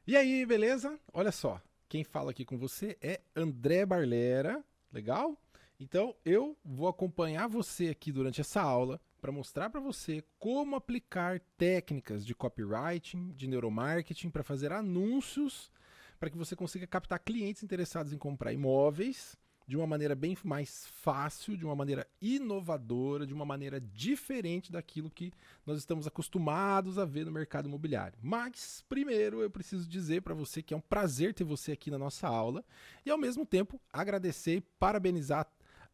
E aí, beleza? Olha só, quem fala aqui com você é André Barlera, legal? Então eu vou acompanhar você aqui durante essa aula para mostrar para você como aplicar técnicas de copywriting, de neuromarketing para fazer anúncios para que você consiga captar clientes interessados em comprar imóveis de uma maneira bem mais fácil, de uma maneira inovadora, de uma maneira diferente daquilo que nós estamos acostumados a ver no mercado imobiliário. Mas, primeiro, eu preciso dizer para você que é um prazer ter você aqui na nossa aula e, ao mesmo tempo, agradecer e parabenizar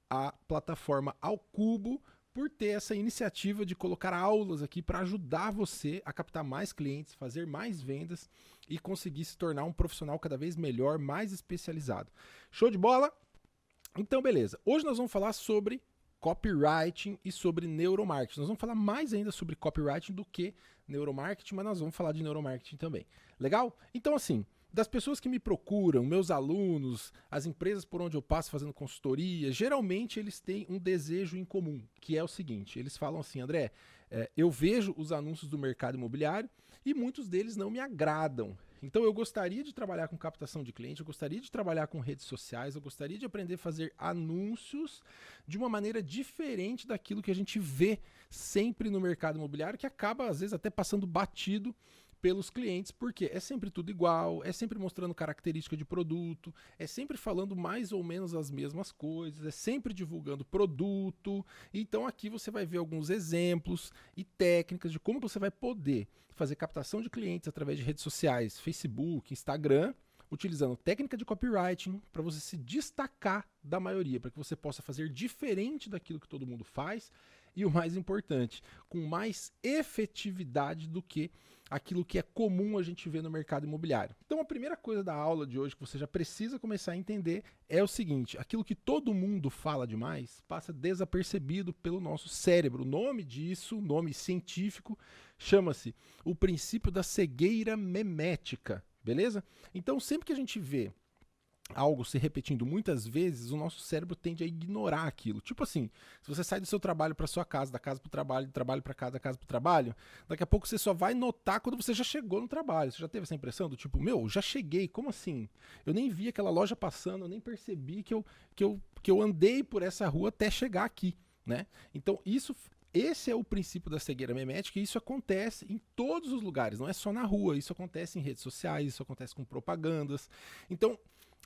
a plataforma Ao Cubo por ter essa iniciativa de colocar aulas aqui para ajudar você a captar mais clientes, fazer mais vendas e conseguir se tornar um profissional cada vez melhor, mais especializado. Show de bola? Então, beleza. Hoje nós vamos falar sobre copywriting e sobre neuromarketing. Nós vamos falar mais ainda sobre copywriting do que neuromarketing, mas nós vamos falar de neuromarketing também. Legal? Então, assim, das pessoas que me procuram, meus alunos, as empresas por onde eu passo fazendo consultoria, geralmente eles têm um desejo em comum, que é o seguinte: eles falam assim, André, eu vejo os anúncios do mercado imobiliário e muitos deles não me agradam. Então eu gostaria de trabalhar com captação de cliente, eu gostaria de trabalhar com redes sociais, eu gostaria de aprender a fazer anúncios de uma maneira diferente daquilo que a gente vê sempre no mercado imobiliário, que acaba às vezes até passando batido pelos clientes, porque é sempre tudo igual, é sempre mostrando característica de produto, é sempre falando mais ou menos as mesmas coisas, é sempre divulgando produto. Então aqui você vai ver alguns exemplos e técnicas de como você vai poder fazer captação de clientes através de redes sociais, Facebook, Instagram, utilizando técnica de copywriting para você se destacar da maioria, para que você possa fazer diferente daquilo que todo mundo faz e, o mais importante, com mais efetividade do que aquilo que é comum a gente ver no mercado imobiliário. Então a primeira coisa da aula de hoje que você já precisa começar a entender é o seguinte: aquilo que todo mundo fala demais passa desapercebido pelo nosso cérebro. O nome disso, o nome científico, chama-se o princípio da cegueira memética, beleza? Então sempre que a gente vê algo se repetindo muitas vezes, o nosso cérebro tende a ignorar aquilo. Tipo assim, se você sai do seu trabalho para sua casa, da casa para o trabalho, do trabalho para casa, da casa para o trabalho, daqui a pouco você só vai notar quando você já chegou no trabalho. Você já teve essa impressão do tipo, meu, já cheguei, como assim? Eu nem vi aquela loja passando, eu nem percebi que eu andei por essa rua até chegar aqui, né? Então esse é o princípio da cegueira memética e isso acontece em todos os lugares, não é só na rua, isso acontece em redes sociais, isso acontece com propagandas. Então,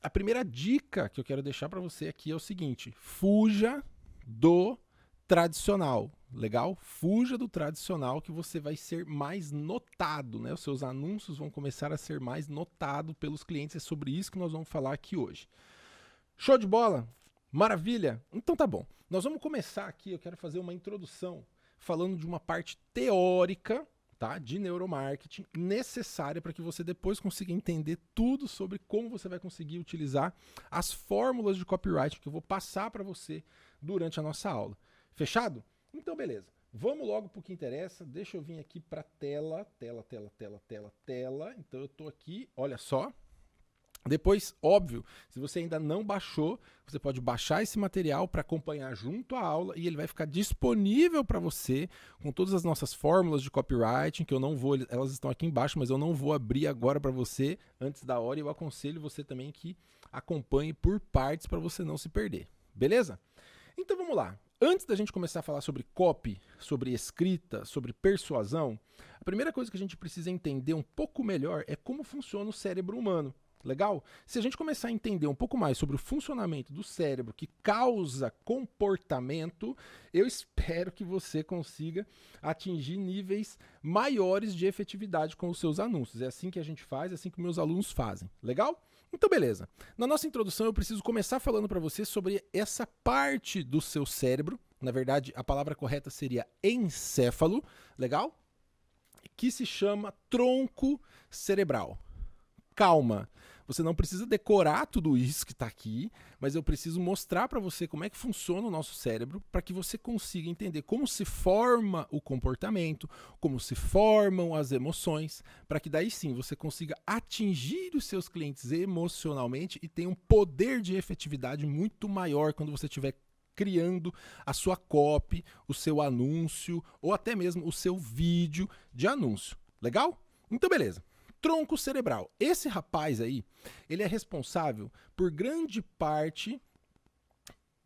a primeira dica que eu quero deixar para você aqui é o seguinte: fuja do tradicional, legal? Fuja do tradicional que você vai ser mais notado, né? Os seus anúncios vão começar a ser mais notados pelos clientes. É sobre isso que nós vamos falar aqui hoje. Show de bola? Maravilha? Então tá bom. Nós vamos começar aqui, eu quero fazer uma introdução falando de uma parte teórica, tá, de neuromarketing necessária para que você depois consiga entender tudo sobre como você vai conseguir utilizar as fórmulas de copyright que eu vou passar para você durante a nossa aula. Fechado? Então beleza. Vamos logo para o que interessa. Deixa eu vir aqui para a tela. Então eu estou aqui, olha só. Depois, óbvio, se você ainda não baixou, você pode baixar esse material para acompanhar junto à aula e ele vai ficar disponível para você com todas as nossas fórmulas de copywriting, que eu não vou, elas estão aqui embaixo, mas eu não vou abrir agora para você antes da hora e eu aconselho você também que acompanhe por partes para você não se perder. Beleza? Então vamos lá. Antes da gente começar a falar sobre copy, sobre escrita, sobre persuasão, a primeira coisa que a gente precisa entender um pouco melhor é como funciona o cérebro humano. Legal? Se a gente começar a entender um pouco mais sobre o funcionamento do cérebro que causa comportamento, eu espero que você consiga atingir níveis maiores de efetividade com os seus anúncios. É assim que a gente faz, é assim que meus alunos fazem. Legal? Então, beleza. Na nossa introdução, eu preciso começar falando para você sobre essa parte do seu cérebro. Na verdade, a palavra correta seria encéfalo. Legal? Que se chama tronco cerebral. Calma, você não precisa decorar tudo isso que está aqui, mas eu preciso mostrar para você como é que funciona o nosso cérebro para que você consiga entender como se forma o comportamento, como se formam as emoções, para que daí sim você consiga atingir os seus clientes emocionalmente e tenha um poder de efetividade muito maior quando você estiver criando a sua copy, o seu anúncio ou até mesmo o seu vídeo de anúncio. Legal? Então beleza. tronco cerebral. Esse rapaz aí, ele é responsável por grande parte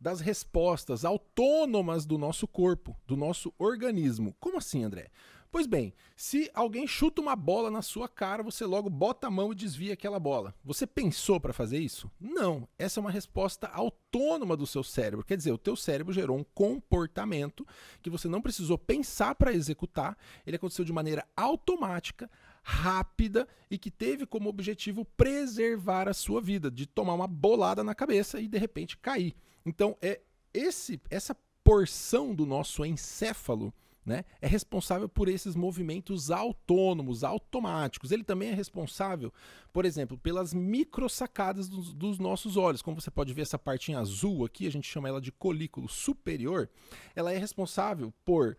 das respostas autônomas do nosso corpo, do nosso organismo. Como assim, André? Pois bem, se alguém chuta uma bola na sua cara, você logo bota a mão e desvia aquela bola. Você pensou para fazer isso? Não. Essa é uma resposta autônoma do seu cérebro. Quer dizer, o teu cérebro gerou um comportamento que você não precisou pensar para executar. Ele aconteceu de maneira automática, rápida e que teve como objetivo preservar a sua vida, de tomar uma bolada na cabeça e de repente cair. Então, essa porção do nosso encéfalo, né, é responsável por esses movimentos autônomos, automáticos. Ele também é responsável, por exemplo, pelas microsacadas dos nossos olhos. Como você pode ver essa partinha azul aqui, a gente chama ela de colículo superior. Ela é responsável por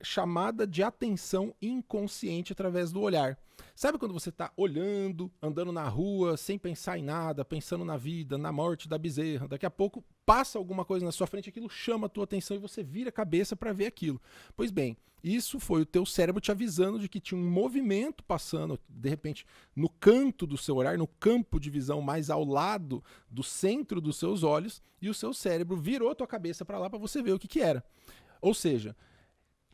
chamada de atenção inconsciente através do olhar. Sabe quando você está olhando, andando na rua, sem pensar em nada, pensando na vida, na morte da bezerra, daqui a pouco passa alguma coisa na sua frente, aquilo chama a tua atenção e você vira a cabeça para ver aquilo. Pois bem, isso foi o teu cérebro te avisando de que tinha um movimento passando, de repente, no canto do seu olhar, no campo de visão mais ao lado do centro dos seus olhos, e o seu cérebro virou a tua cabeça para lá para você ver o que era. Ou seja,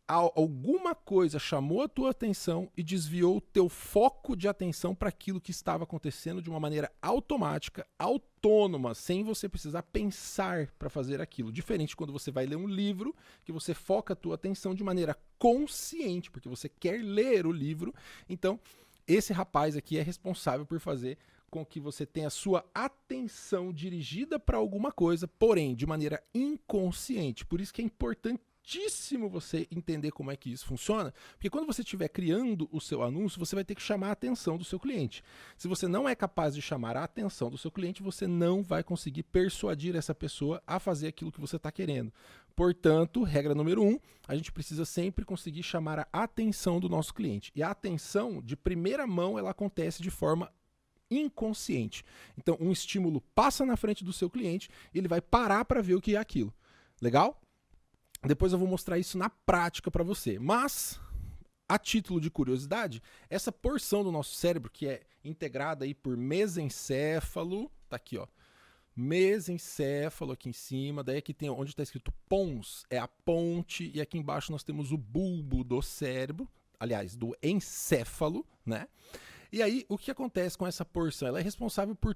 alguma coisa chamou a tua atenção e desviou o teu foco de atenção para aquilo que estava acontecendo de uma maneira automática, autônoma, sem você precisar pensar para fazer aquilo. Diferente quando você vai ler um livro, que você foca a tua atenção de maneira consciente, porque você quer ler o livro. Então, esse rapaz aqui é responsável por fazer com que você tenha a sua atenção dirigida para alguma coisa, porém, de maneira inconsciente. Por isso que é importante você entender como é que isso funciona, porque quando você estiver criando o seu anúncio, você vai ter que chamar a atenção do seu cliente. Se você não é capaz de chamar a atenção do seu cliente, você não vai conseguir persuadir essa pessoa a fazer aquilo que você está querendo. Portanto, regra número 1, a gente precisa sempre conseguir chamar a atenção do nosso cliente. E a atenção, de primeira mão, ela acontece de forma inconsciente. Então, um estímulo passa na frente do seu cliente, ele vai parar para ver o que é aquilo. Legal? Depois eu vou mostrar isso na prática para você. Mas, a título de curiosidade, essa porção do nosso cérebro que é integrada aí por mesencéfalo, tá aqui, ó. Mesencéfalo aqui em cima, daí aqui tem onde está escrito pons, é a ponte, e aqui embaixo nós temos o bulbo do cérebro, aliás, do encéfalo, né? E aí, o que acontece com essa porção? Ela é responsável por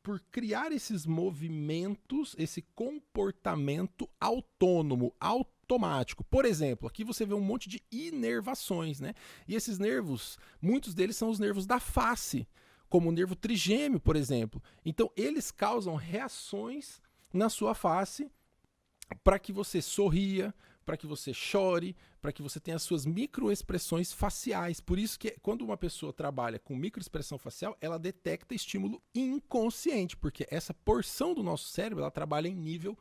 por criar esses movimentos, esse comportamento autônomo, automático. Por exemplo, aqui você vê um monte de inervações, né? E esses nervos, muitos deles são os nervos da face, como o nervo trigêmeo, por exemplo. Então, eles causam reações na sua face para que você sorria, para que você chore, para que você tenha as suas microexpressões faciais. Por isso que quando uma pessoa trabalha com microexpressão facial, ela detecta estímulo inconsciente, porque essa porção do nosso cérebro, ela trabalha em nível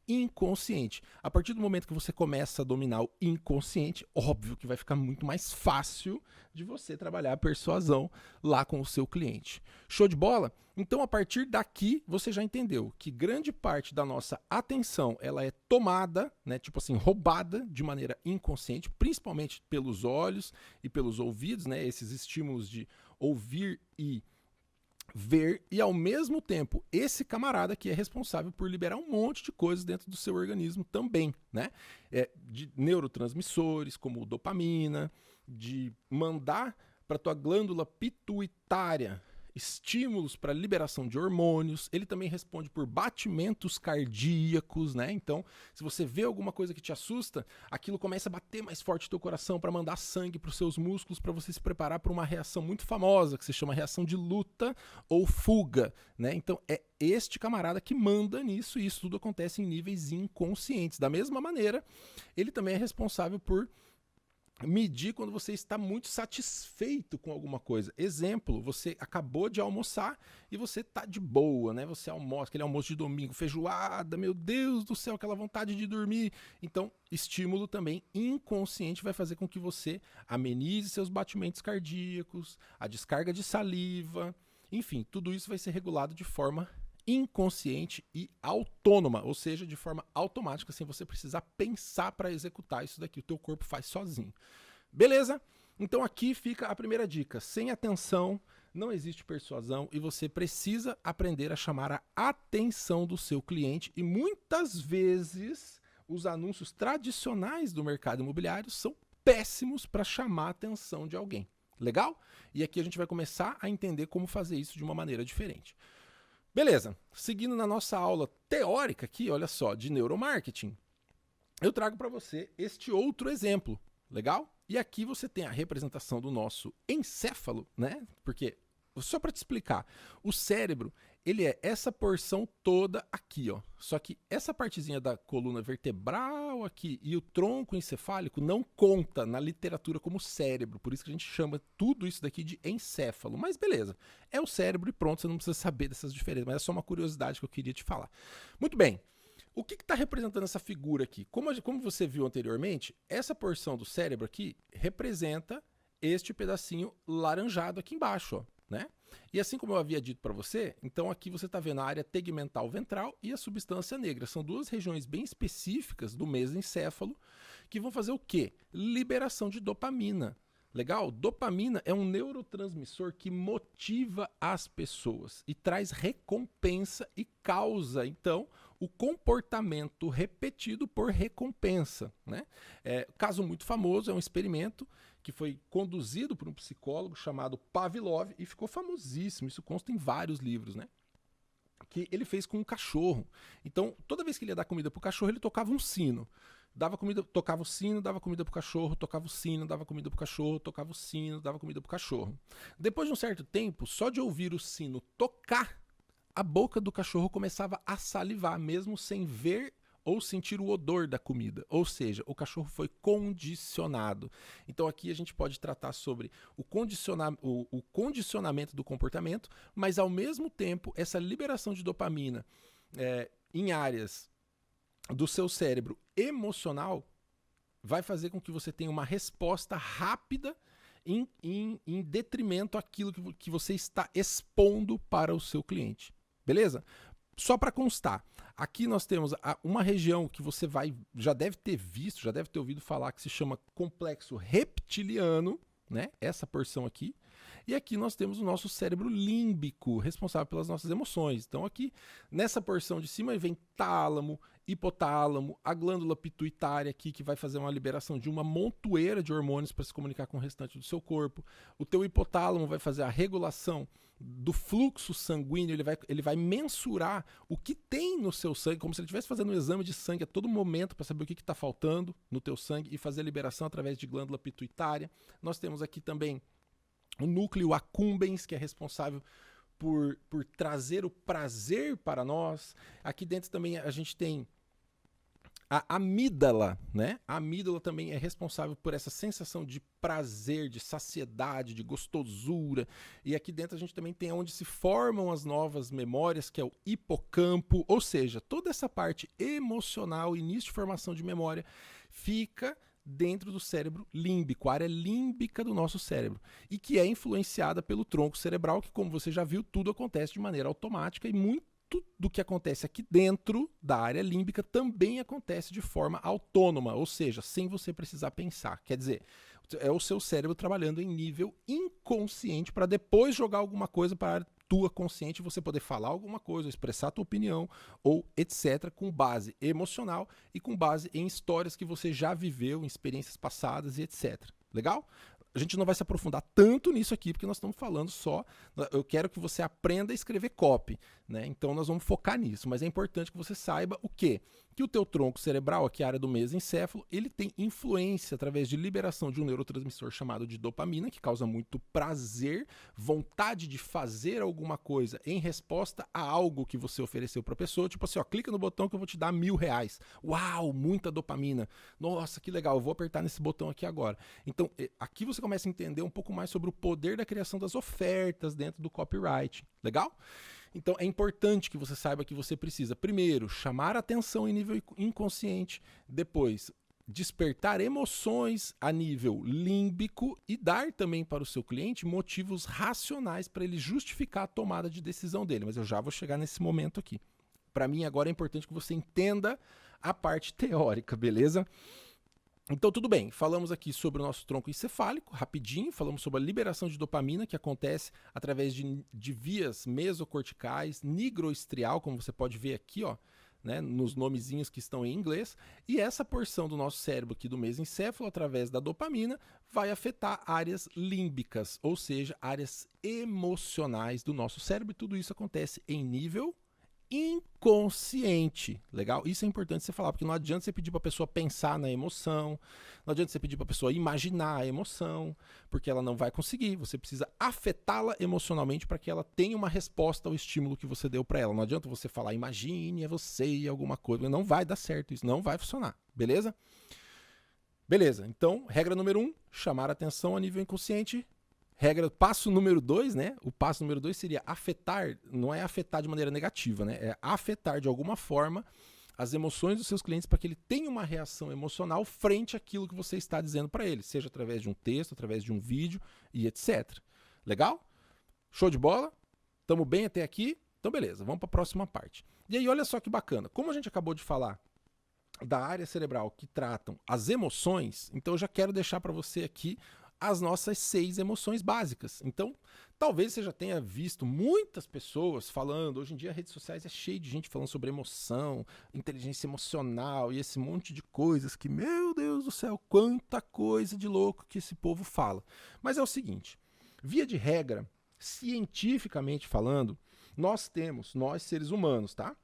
inconsciente. A partir do momento que você começa a dominar o inconsciente, óbvio que vai ficar muito mais fácil de você trabalhar a persuasão lá com o seu cliente. Show de bola? Então, a partir daqui, você já entendeu que grande parte da nossa atenção, ela é tomada, né, tipo assim, roubada de maneira inconsciente, principalmente pelos olhos e pelos ouvidos, né, esses estímulos de ouvir e ver, e ao mesmo tempo, esse camarada que é responsável por liberar um monte de coisas dentro do seu organismo também, né? De neurotransmissores, como dopamina, de mandar para tua glândula pituitária estímulos para liberação de hormônios. Ele também responde por batimentos cardíacos, né? Então, se você vê alguma coisa que te assusta, aquilo começa a bater mais forte no teu coração para mandar sangue para os seus músculos, para você se preparar para uma reação muito famosa, que se chama reação de luta ou fuga, né? Então, é este camarada que manda nisso, e isso tudo acontece em níveis inconscientes. Da mesma maneira, ele também é responsável por medir quando você está muito satisfeito com alguma coisa. Exemplo, você acabou de almoçar e você está de boa, né? Você almoça, aquele almoço de domingo, feijoada, meu Deus do céu, aquela vontade de dormir. Então, estímulo também inconsciente vai fazer com que você amenize seus batimentos cardíacos, a descarga de saliva, enfim, tudo isso vai ser regulado de forma inconsciente e autônoma, ou seja, de forma automática, sem você precisar pensar para executar isso daqui, o teu corpo faz sozinho. Beleza? Então aqui fica a primeira dica. Sem atenção, não existe persuasão e você precisa aprender a chamar a atenção do seu cliente. E muitas vezes os anúncios tradicionais do mercado imobiliário são péssimos para chamar a atenção de alguém. Legal? E aqui a gente vai começar a entender como fazer isso de uma maneira diferente. Beleza, seguindo na nossa aula teórica aqui, olha só, de neuromarketing, eu trago para você este outro exemplo, legal? E aqui você tem a representação do nosso encéfalo, né? Porque, só para te explicar, o cérebro, ele é essa porção toda aqui, ó. Só que essa partezinha da coluna vertebral aqui e o tronco encefálico não conta na literatura como cérebro. Por isso que a gente chama tudo isso daqui de encéfalo. Mas beleza, é o cérebro e pronto, você não precisa saber dessas diferenças. Mas é só uma curiosidade que eu queria te falar. Muito bem. O que está representando essa figura aqui? Como você viu anteriormente, essa porção do cérebro aqui representa este pedacinho laranjado aqui embaixo, ó, né? E assim como eu havia dito para você, então aqui você está vendo a área tegmental ventral e a substância negra. São duas regiões bem específicas do mesencéfalo que vão fazer o quê? Liberação de dopamina. Legal? Dopamina é um neurotransmissor que motiva as pessoas e traz recompensa e causa, então, o comportamento repetido por recompensa, né? Caso muito famoso, é um experimento que foi conduzido por um psicólogo chamado Pavlov e ficou famosíssimo, isso consta em vários livros, né? Que ele fez com um cachorro. Então, toda vez que ele ia dar comida pro cachorro, ele tocava um sino. Dava comida, tocava o sino, dava comida pro cachorro, tocava o sino, dava comida pro cachorro, tocava o sino, dava comida pro cachorro. Depois de um certo tempo, só de ouvir o sino tocar, a boca do cachorro começava a salivar, mesmo sem ver ou sentir o odor da comida. Ou seja, o cachorro foi condicionado. Então aqui a gente pode tratar sobre o condicionamento do comportamento, mas ao mesmo tempo essa liberação de dopamina em áreas do seu cérebro emocional vai fazer com que você tenha uma resposta rápida em detrimento àquilo que você está expondo para o seu cliente. Beleza? Só para constar, aqui nós temos uma região que você já deve ter visto, já deve ter ouvido falar, que se chama complexo reptiliano, né? Essa porção aqui. E aqui nós temos o nosso cérebro límbico, responsável pelas nossas emoções. Então aqui, nessa porção de cima, vem tálamo, hipotálamo, a glândula pituitária aqui, que vai fazer uma liberação de uma montoeira de hormônios para se comunicar com o restante do seu corpo. O teu hipotálamo vai fazer a regulação do fluxo sanguíneo, ele vai mensurar o que tem no seu sangue, como se ele estivesse fazendo um exame de sangue a todo momento para saber o que está faltando no teu sangue e fazer a liberação através de glândula pituitária. Nós temos aqui também o núcleo accumbens, que é responsável por trazer o prazer para nós. Aqui dentro também a gente tem a amígdala, né? A amígdala também é responsável por essa sensação de prazer, de saciedade, de gostosura. E aqui dentro a gente também tem onde se formam as novas memórias, que é o hipocampo. Ou seja, toda essa parte emocional, início de formação de memória, fica dentro do cérebro límbico, a área límbica do nosso cérebro, e que é influenciada pelo tronco cerebral, que, como você já viu, tudo acontece de maneira automática e muito do que acontece aqui dentro da área límbica também acontece de forma autônoma, ou seja, sem você precisar pensar. Quer dizer, é o seu cérebro trabalhando em nível inconsciente para depois jogar alguma coisa para a área tua consciente, você poder falar alguma coisa, expressar a tua opinião ou etc, com base emocional e com base em histórias que você já viveu, em experiências passadas e etc. Legal? A gente não vai se aprofundar tanto nisso aqui, porque nós estamos falando só... Eu quero que você aprenda a escrever copy, né? Então nós vamos focar nisso, mas é importante que você saiba o quê? Que o teu tronco cerebral, aqui a área do mesencéfalo, ele tem influência através de liberação de um neurotransmissor chamado de dopamina, que causa muito prazer, vontade de fazer alguma coisa em resposta a algo que você ofereceu para a pessoa, tipo assim, ó, clica no botão que eu vou te dar R$1.000. Uau, muita dopamina. Nossa, que legal, eu vou apertar nesse botão aqui agora. Então, aqui você começa a entender um pouco mais sobre o poder da criação das ofertas dentro do copyright. Legal? Então é importante que você saiba que você precisa, primeiro, chamar atenção em nível inconsciente, depois, despertar emoções a nível límbico e dar também para o seu cliente motivos racionais para ele justificar a tomada de decisão dele. Mas eu já vou chegar nesse momento aqui. Para mim agora é importante que você entenda a parte teórica, beleza? Então, tudo bem, falamos aqui sobre o nosso tronco encefálico, rapidinho, falamos sobre a liberação de dopamina, que acontece através de vias mesocorticais, nigroestrial, como você pode ver aqui, ó, né, nos nomezinhos que estão em inglês, e essa porção do nosso cérebro aqui do mesencéfalo, através da dopamina, vai afetar áreas límbicas, ou seja, áreas emocionais do nosso cérebro, e tudo isso acontece em nível inconsciente, legal? Isso é importante você falar, porque não adianta você pedir para a pessoa pensar na emoção, não adianta você pedir para a pessoa imaginar a emoção, porque ela não vai conseguir. Você precisa afetá-la emocionalmente para que ela tenha uma resposta ao estímulo que você deu para ela. Não adianta você falar, imagine, é você e alguma coisa, não vai dar certo, isso não vai funcionar, beleza? Beleza, então, regra número 1, chamar a atenção a nível inconsciente. Passo número 2, né? O passo número 2 seria afetar, não é afetar de maneira negativa, né? É afetar de alguma forma as emoções dos seus clientes para que ele tenha uma reação emocional frente àquilo que você está dizendo para ele, seja através de um texto, através de um vídeo e etc. Legal? Show de bola? Tamo bem até aqui? Então beleza, vamos para a próxima parte. E aí olha só que bacana, como a gente acabou de falar da área cerebral que tratam as emoções, então eu já quero deixar para você aqui as nossas 6 emoções básicas. Então, talvez você já tenha visto muitas pessoas falando, hoje em dia as redes sociais é cheio de gente falando sobre emoção, inteligência emocional e esse monte de coisas que, meu Deus do céu, quanta coisa de louco que esse povo fala. Mas é o seguinte, via de regra, cientificamente falando, nós seres humanos, tá?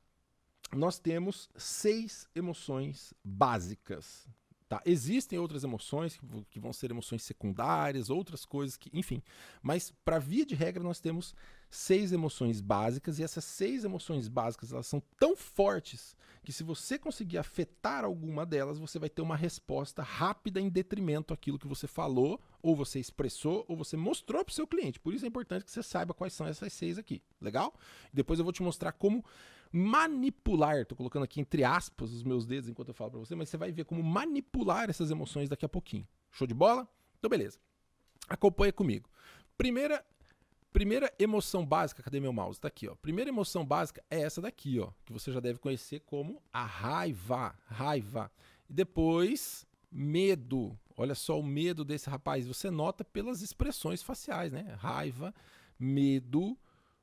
Nós temos 6 emoções básicas. Tá? Existem outras emoções que vão ser emoções secundárias, outras coisas que, enfim. Mas, para via de regra, nós temos 6 emoções básicas, e essas 6 emoções básicas elas são tão fortes que, se você conseguir afetar alguma delas, você vai ter uma resposta rápida em detrimento àquilo que você falou, ou você expressou, ou você mostrou para o seu cliente. Por isso é importante que você saiba quais são essas 6 aqui, legal? Depois eu vou te mostrar como manipular, tô colocando aqui entre aspas os meus dedos enquanto eu falo para você, mas você vai ver como manipular essas emoções daqui a pouquinho. Show de bola? Então beleza. Acompanha comigo. Primeira emoção básica, cadê meu mouse? Tá aqui, ó. Primeira emoção básica é essa daqui, ó, que você já deve conhecer como a raiva. E depois, medo. Olha só o medo desse rapaz. Você nota pelas expressões faciais, né? Raiva, medo,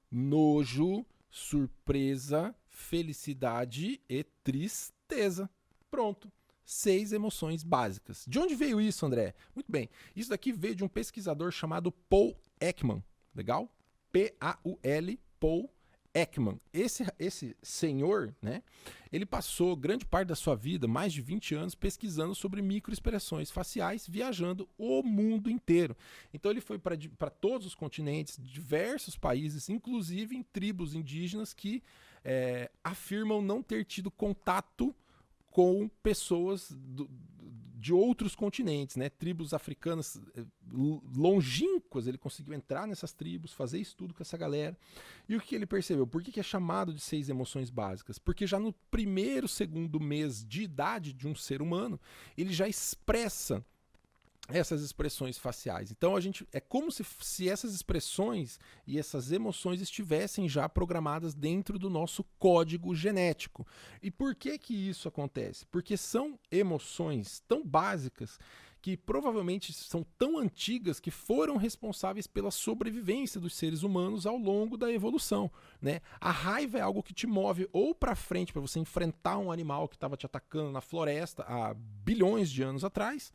nojo, surpresa, felicidade e tristeza. Pronto. 6 emoções básicas. De onde veio isso, André? Muito bem. Isso daqui veio de um pesquisador chamado Paul Ekman. Legal? P-A-U-L, Paul Ekman. Esse senhor, né? Ele passou grande parte da sua vida, mais de 20 anos, pesquisando sobre microexpressões faciais, viajando o mundo inteiro. Então ele foi para todos os continentes, diversos países, inclusive em tribos indígenas que afirmam não ter tido contato com pessoas de outros continentes, né? Tribos africanas longínquas, ele conseguiu entrar nessas tribos, fazer estudo com essa galera. E o que ele percebeu? Por que é chamado de 6 emoções básicas? Porque já no primeiro, segundo mês de idade de um ser humano, ele já expressa essas expressões faciais. Então é como se essas expressões e essas emoções estivessem já programadas dentro do nosso código genético. E por que isso acontece? Porque são emoções tão básicas que provavelmente são tão antigas que foram responsáveis pela sobrevivência dos seres humanos ao longo da evolução, né? A raiva é algo que te move ou para frente para você enfrentar um animal que estava te atacando na floresta há bilhões de anos atrás,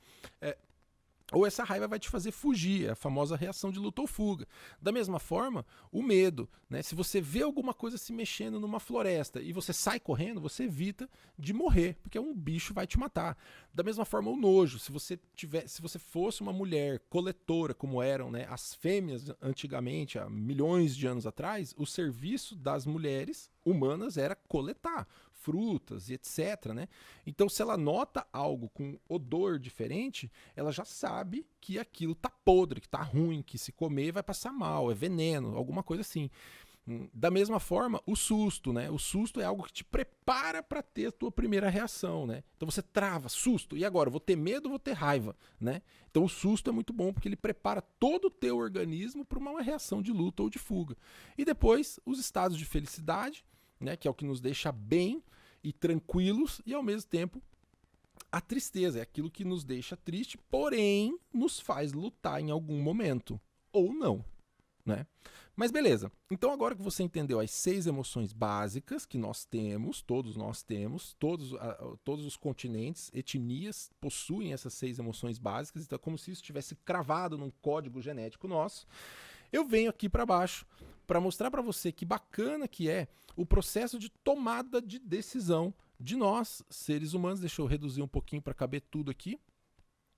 ou essa raiva vai te fazer fugir, a famosa reação de luta ou fuga. Da mesma forma, o medo, né? Se você vê alguma coisa se mexendo numa floresta e você sai correndo, você evita de morrer, porque um bicho vai te matar. Da mesma forma, o nojo. Se você fosse uma mulher coletora, como eram, né, as fêmeas antigamente, há milhões de anos atrás, o serviço das mulheres humanas era coletar frutas e etc, né? Então, se ela nota algo com odor diferente, ela já sabe que aquilo tá podre, que tá ruim, que se comer vai passar mal, é veneno, alguma coisa assim. Da mesma forma, o susto, né? O susto é algo que te prepara para ter a tua primeira reação, né? Então você trava, susto, e agora? Vou ter medo ou vou ter raiva, né? Então o susto é muito bom porque ele prepara todo o teu organismo para uma reação de luta ou de fuga. E depois, os estados de felicidade, né, que é o que nos deixa bem e tranquilos, e ao mesmo tempo A tristeza é aquilo que nos deixa triste, porém nos faz lutar em algum momento. Ou não, né? Mas beleza. Então agora que você entendeu as 6 emoções básicas que nós temos, todos todos os continentes, etnias possuem essas 6 emoções básicas, então é como se isso estivesse cravado num código genético nosso. Eu venho aqui para baixo para mostrar para você que bacana que é o processo de tomada de decisão de nós, seres humanos. Deixa eu reduzir um pouquinho para caber tudo aqui.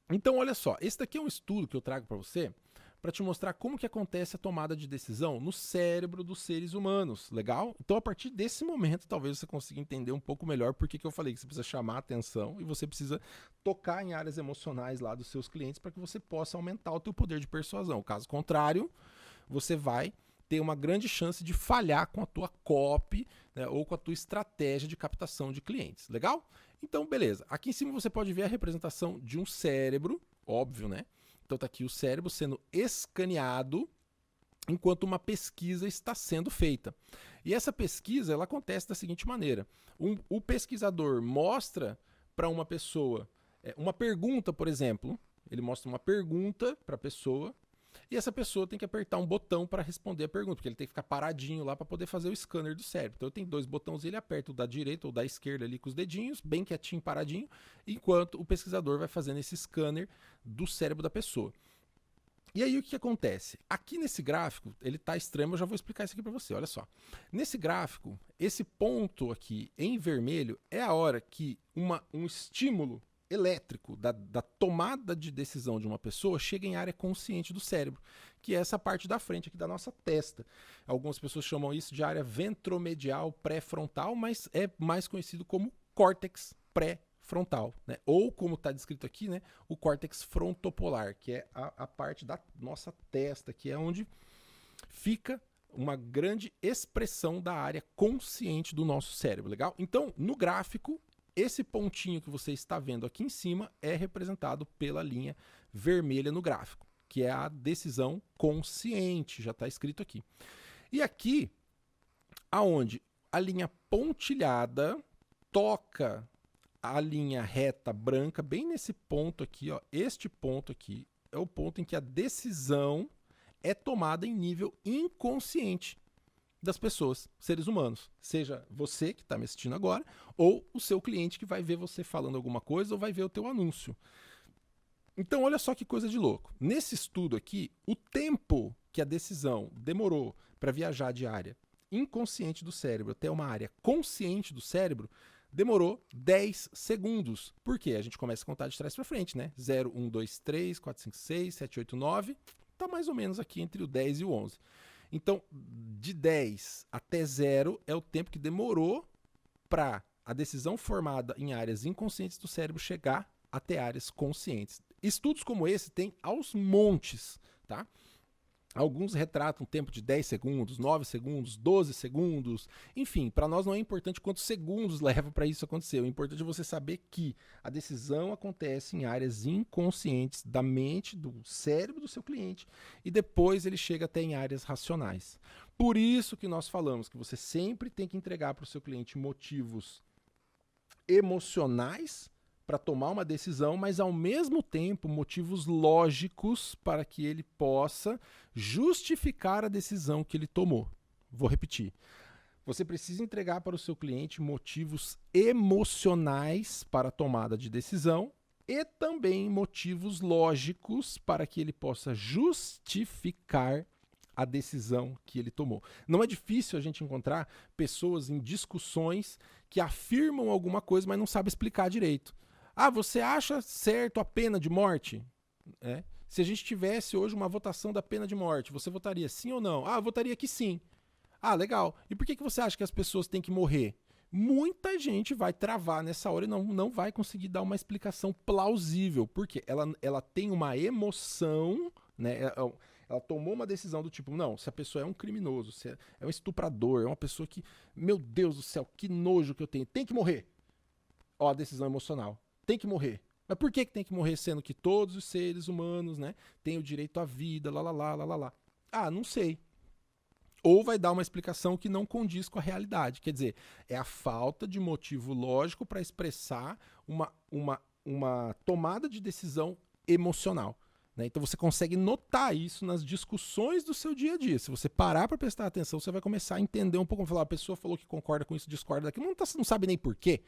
Então, olha só, esse daqui é um estudo que eu trago para você para te mostrar como que acontece a tomada de decisão no cérebro dos seres humanos, legal? Então, a partir desse momento, talvez você consiga entender um pouco melhor por que eu falei que você precisa chamar a atenção e você precisa tocar em áreas emocionais lá dos seus clientes para que você possa aumentar o teu poder de persuasão. Caso contrário, você vai ter uma grande chance de falhar com a tua copy, né, ou com a tua estratégia de captação de clientes, legal? Então, beleza. Aqui em cima você pode ver a representação de um cérebro, óbvio, né? Então tá aqui o cérebro sendo escaneado enquanto uma pesquisa está sendo feita. E essa pesquisa, ela acontece da seguinte maneira. O pesquisador mostra para uma pessoa uma pergunta, por exemplo. Ele mostra uma pergunta para a pessoa e essa pessoa tem que apertar um botão para responder a pergunta, porque ele tem que ficar paradinho lá para poder fazer o scanner do cérebro. Então tem 2 botões, ele aperta o da direita ou da esquerda ali com os dedinhos, bem quietinho, paradinho, enquanto o pesquisador vai fazendo esse scanner do cérebro da pessoa. E aí o que acontece? Aqui nesse gráfico, ele está estranho, eu já vou explicar isso aqui para você, olha só. Nesse gráfico, esse ponto aqui em vermelho é a hora que um estímulo elétrico da tomada de decisão de uma pessoa chega em área consciente do cérebro, que é essa parte da frente aqui da nossa testa. Algumas pessoas chamam isso de área ventromedial pré-frontal, mas é mais conhecido como córtex pré-frontal, né? Ou como está descrito aqui, né, o córtex frontopolar, que é a parte da nossa testa, que é onde fica uma grande expressão da área consciente do nosso cérebro, legal? Então, no gráfico, esse pontinho que você está vendo aqui em cima é representado pela linha vermelha no gráfico, que é a decisão consciente, já está escrito aqui. E aqui, aonde a linha pontilhada toca a linha reta branca, bem nesse ponto aqui, ó, este ponto aqui é o ponto em que a decisão é tomada em nível inconsciente das pessoas, seres humanos. Seja você que está me assistindo agora, ou o seu cliente que vai ver você falando alguma coisa ou vai ver o teu anúncio. Então, olha só que coisa de louco. Nesse estudo aqui, o tempo que a decisão demorou para viajar de área inconsciente do cérebro até uma área consciente do cérebro demorou 10 segundos. Por quê? A gente começa a contar de trás para frente, né? 0, 1, 2, 3, 4, 5, 6, 7, 8, 9. Está mais ou menos aqui entre o 10 e o 11. Então, de 10 até 0 é o tempo que demorou para a decisão formada em áreas inconscientes do cérebro chegar até áreas conscientes. Estudos como esse tem aos montes, tá? Alguns retratam um tempo de 10 segundos, 9 segundos, 12 segundos. Enfim, para nós não é importante quantos segundos leva para isso acontecer. O importante é você saber que a decisão acontece em áreas inconscientes da mente, do cérebro do seu cliente, e depois ele chega até em áreas racionais. Por isso que nós falamos que você sempre tem que entregar para o seu cliente motivos emocionais para tomar uma decisão, mas ao mesmo tempo motivos lógicos para que ele possa justificar a decisão que ele tomou. Vou repetir. Você precisa entregar para o seu cliente motivos emocionais para a tomada de decisão e também motivos lógicos para que ele possa justificar a decisão que ele tomou. Não é difícil a gente encontrar pessoas em discussões que afirmam alguma coisa, mas não sabem explicar direito. Ah, você acha certo a pena de morte? Se a gente tivesse hoje uma votação da pena de morte, você votaria sim ou não? Ah, eu votaria que sim. Ah, legal. E por que você acha que as pessoas têm que morrer? Muita gente vai travar nessa hora e não vai conseguir dar uma explicação plausível. Por quê? Ela tem uma emoção, né? Ela tomou uma decisão do tipo, não, se a pessoa é um criminoso, se é um estuprador, é uma pessoa que, meu Deus do céu, que nojo que eu tenho, tem que morrer. Ó, a decisão emocional. Tem que morrer. Mas por que tem que morrer, sendo que todos os seres humanos, né, têm o direito à vida, lá. Ah, não sei. Ou vai dar uma explicação que não condiz com a realidade. Quer dizer, é a falta de motivo lógico para expressar uma uma tomada de decisão emocional. Né? Então você consegue notar isso nas discussões do seu dia a dia. Se você parar para prestar atenção, você vai começar a entender um pouco. Falar, a pessoa falou que concorda com isso, discorda daquilo, não sabe nem por quê.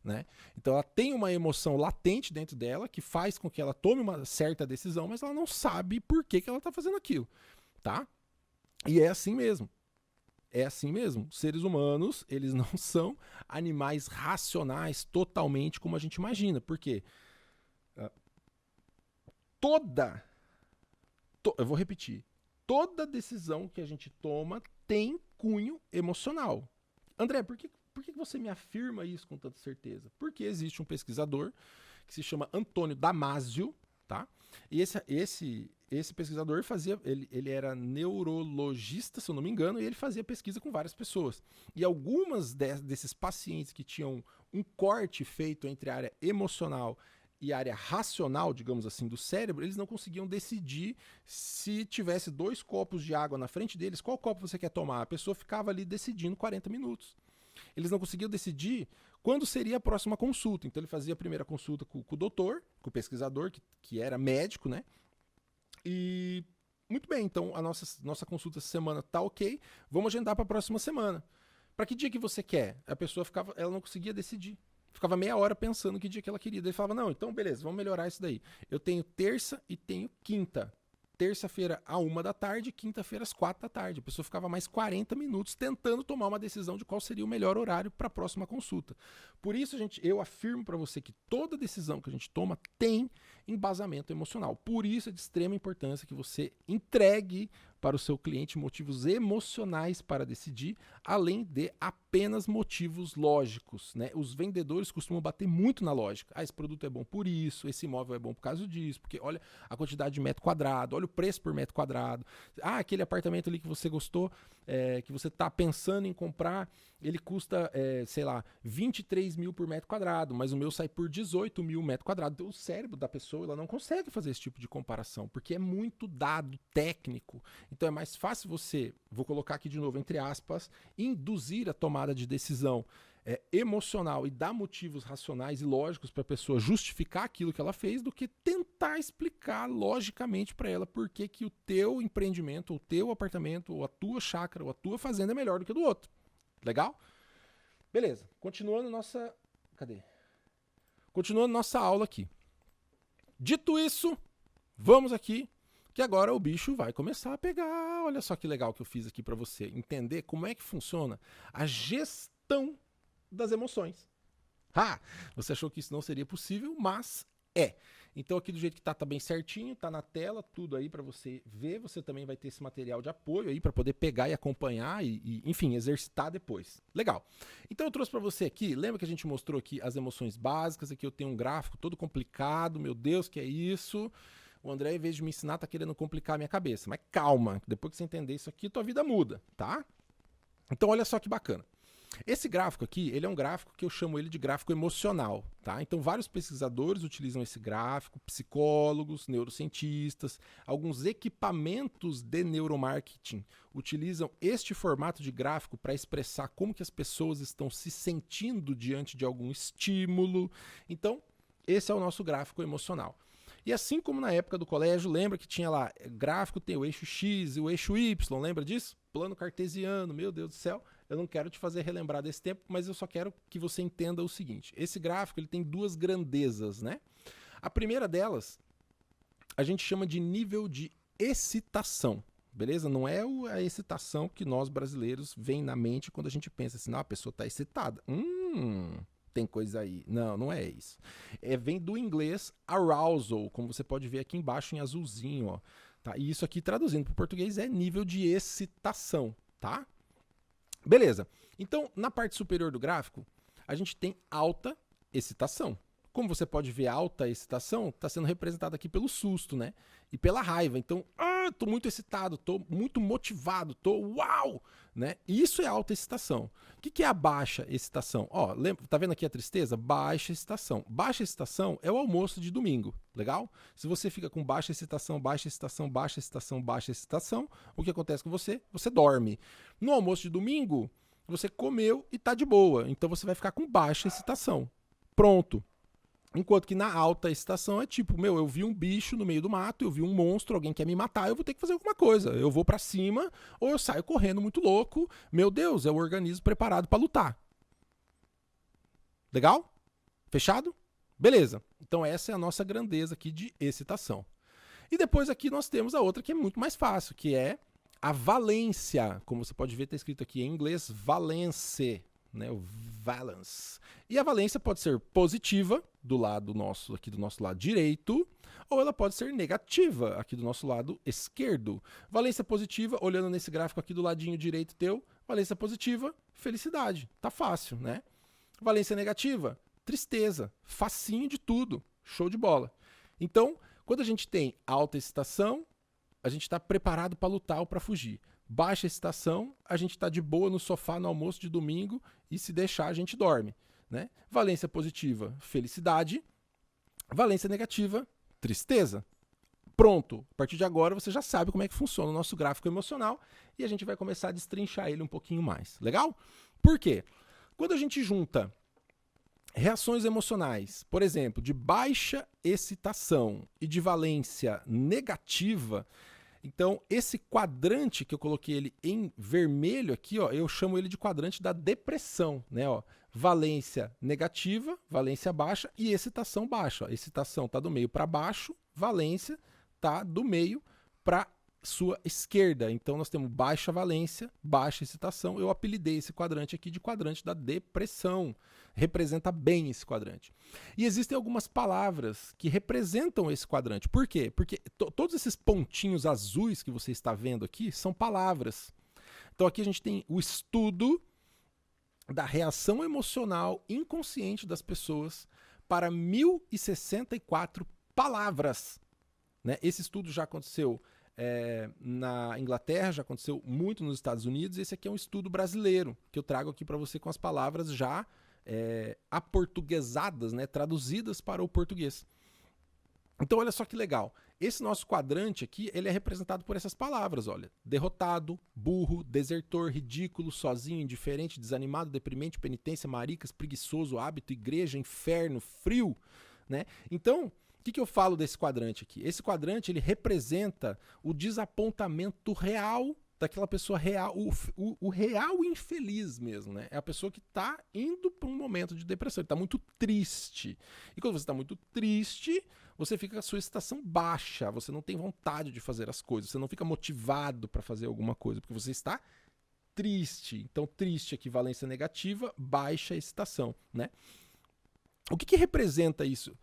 Né? Então ela tem uma emoção latente dentro dela que faz com que ela tome uma certa decisão, mas ela não sabe por que ela está fazendo aquilo. Tá? E é assim mesmo. É assim mesmo. Os seres humanos, eles não são animais racionais totalmente como a gente imagina. Por quê? Eu vou repetir. Toda decisão que a gente toma tem cunho emocional. André, por que você me afirma isso com tanta certeza? Porque existe um pesquisador que se chama Antônio Damasio, tá? E esse pesquisador ele era neurologista, se eu não me engano, e ele fazia pesquisa com várias pessoas. E algumas desses pacientes que tinham um corte feito entre a área emocional e a área racional, digamos assim, do cérebro, eles não conseguiam decidir se tivesse 2 copos de água na frente deles, qual copo você quer tomar? A pessoa ficava ali decidindo 40 minutos. Eles não conseguiam decidir quando seria a próxima consulta. Então ele fazia a primeira consulta com o doutor, com o pesquisador, que era médico, né? E muito bem, então a nossa consulta essa semana tá ok, vamos agendar para a próxima semana. Para que dia que você quer? A pessoa ela não conseguia decidir. Ficava meia hora pensando que dia que ela queria. Daí falava, não, então beleza, vamos melhorar isso daí. Eu tenho terça e tenho quinta. Terça-feira à 1h, quinta-feira às 4h. A pessoa ficava mais 40 minutos tentando tomar uma decisão de qual seria o melhor horário para a próxima consulta. Por isso, eu afirmo para você que toda decisão que a gente toma tem embasamento emocional. Por isso é de extrema importância que você entregue para o seu cliente motivos emocionais para decidir, além de apenas motivos lógicos. Né? Os vendedores costumam bater muito na lógica. Esse produto é bom por isso, esse imóvel é bom por causa disso, porque olha a quantidade de metro quadrado, olha o preço por metro quadrado. Aquele apartamento ali que você gostou, que você está pensando em comprar, ele custa, 23 mil por metro quadrado, mas o meu sai por 18 mil metro quadrado. Então o cérebro da pessoa ela não consegue fazer esse tipo de comparação, porque é muito dado técnico. Então é mais fácil você, vou colocar aqui de novo entre aspas, induzir a tomada de decisão emocional e dar motivos racionais e lógicos para a pessoa justificar aquilo que ela fez, do que tentar explicar logicamente para ela por que o teu empreendimento, o teu apartamento, ou a tua chácara, ou a tua fazenda é melhor do que a do outro. Legal? Beleza. Continuando nossa aula aqui. Dito isso, vamos aqui, que agora o bicho vai começar a pegar. Olha só que legal que eu fiz aqui para você entender como é que funciona a gestão das emoções. Você achou que isso não seria possível, mas é. Então aqui do jeito que tá bem certinho, tá na tela, tudo aí para você ver. Você também vai ter esse material de apoio aí para poder pegar e acompanhar e, enfim, exercitar depois. Legal. Então eu trouxe para você aqui, lembra que a gente mostrou aqui as emoções básicas? Aqui eu tenho um gráfico todo complicado, meu Deus, que é isso? O André, em vez de me ensinar, tá querendo complicar a minha cabeça. Mas calma, depois que você entender isso aqui, tua vida muda, tá? Então olha só que bacana. Esse gráfico aqui, ele é um gráfico que eu chamo ele de gráfico emocional, tá? Então vários pesquisadores utilizam esse gráfico, psicólogos, neurocientistas, alguns equipamentos de neuromarketing utilizam este formato de gráfico para expressar como que as pessoas estão se sentindo diante de algum estímulo. Então, esse é o nosso gráfico emocional. E assim como na época do colégio, lembra que tinha lá, gráfico tem o eixo X e o eixo Y, lembra disso? Plano cartesiano, meu Deus do céu. Eu não quero te fazer relembrar desse tempo, mas eu só quero que você entenda o seguinte. Esse gráfico ele tem 2 grandezas, né? A primeira delas, a gente chama de nível de excitação, beleza? Não é a excitação que nós brasileiros vem na mente quando a gente pensa assim, não, a pessoa está excitada. Tem coisa aí. Não, não é isso. Vem do inglês arousal, como você pode ver aqui embaixo em azulzinho, ó. Tá? E isso aqui, traduzindo para o português, é nível de excitação, tá? Beleza. Então, na parte superior do gráfico, a gente tem alta excitação. Como você pode ver, a alta excitação está sendo representada aqui pelo susto, né? E pela raiva. Então, tô muito excitado, tô muito motivado, tô uau, né? Isso é alta excitação. O que é a baixa excitação? Ó, tá vendo aqui a tristeza? Baixa excitação. Baixa excitação é o almoço de domingo, legal? Se você fica com baixa excitação, baixa excitação, baixa excitação, baixa excitação, o que acontece com você? Você dorme. No almoço de domingo, você comeu e tá de boa. Então você vai ficar com baixa excitação. Pronto. Enquanto que na alta excitação é tipo, meu, eu vi um bicho no meio do mato, eu vi um monstro, alguém quer me matar, eu vou ter que fazer alguma coisa. Eu vou pra cima ou eu saio correndo muito louco. Meu Deus, é o organismo preparado pra lutar. Legal? Fechado? Beleza. Então essa é a nossa grandeza aqui de excitação. E depois aqui nós temos a outra que é muito mais fácil, que é a valência. Como você pode ver, está escrito aqui em inglês, valence, né? O valence. E a valência pode ser positiva, do lado nosso, aqui do nosso lado direito, ou ela pode ser negativa, aqui do nosso lado esquerdo. Valência positiva, olhando nesse gráfico aqui do ladinho direito teu, valência positiva, felicidade. Tá fácil, né? Valência negativa, tristeza, facinho de tudo, show de bola. Então, quando a gente tem alta excitação, a gente está preparado para lutar ou para fugir. Baixa excitação, a gente está de boa no sofá no almoço de domingo e se deixar a gente dorme. Né? Valência positiva, felicidade. Valência negativa, tristeza. Pronto, a partir de agora você já sabe como é que funciona o nosso gráfico emocional e a gente vai começar a destrinchar ele um pouquinho mais. Legal? Por quê? Quando a gente junta reações emocionais, por exemplo, de baixa excitação e de valência negativa, então esse quadrante que eu coloquei ele em vermelho aqui, ó, eu chamo ele de quadrante da depressão, né? Ó, valência negativa, valência baixa e excitação baixa. Ó, excitação está do meio para baixo, valência está do meio para sua esquerda. Então nós temos baixa valência, baixa excitação. Eu apelidei esse quadrante aqui de quadrante da depressão. Representa bem esse quadrante. E existem algumas palavras que representam esse quadrante. Por quê? Porque todos esses pontinhos azuis que você está vendo aqui são palavras. Então aqui a gente tem o estudo da reação emocional inconsciente das pessoas para 1064 palavras. Né? Esse estudo já aconteceu na Inglaterra, já aconteceu muito nos Estados Unidos. Esse aqui é um estudo brasileiro que eu trago aqui para você com as palavras já aportuguesadas, né, traduzidas para o português. Então olha só que legal, esse nosso quadrante aqui, ele é representado por essas palavras, olha, derrotado, burro, desertor, ridículo, sozinho, indiferente, desanimado, deprimente, penitência, maricas, preguiçoso, hábito, igreja, inferno, frio, né? Então, o que eu falo desse quadrante aqui? Esse quadrante, ele representa o desapontamento real daquela pessoa real, o real infeliz mesmo, né? É a pessoa que está indo para um momento de depressão, ele está muito triste. E quando você está muito triste, você fica com a sua excitação baixa, você não tem vontade de fazer as coisas, você não fica motivado para fazer alguma coisa, porque você está triste. Então, triste é equivalência negativa, baixa excitação, né? O que representa isso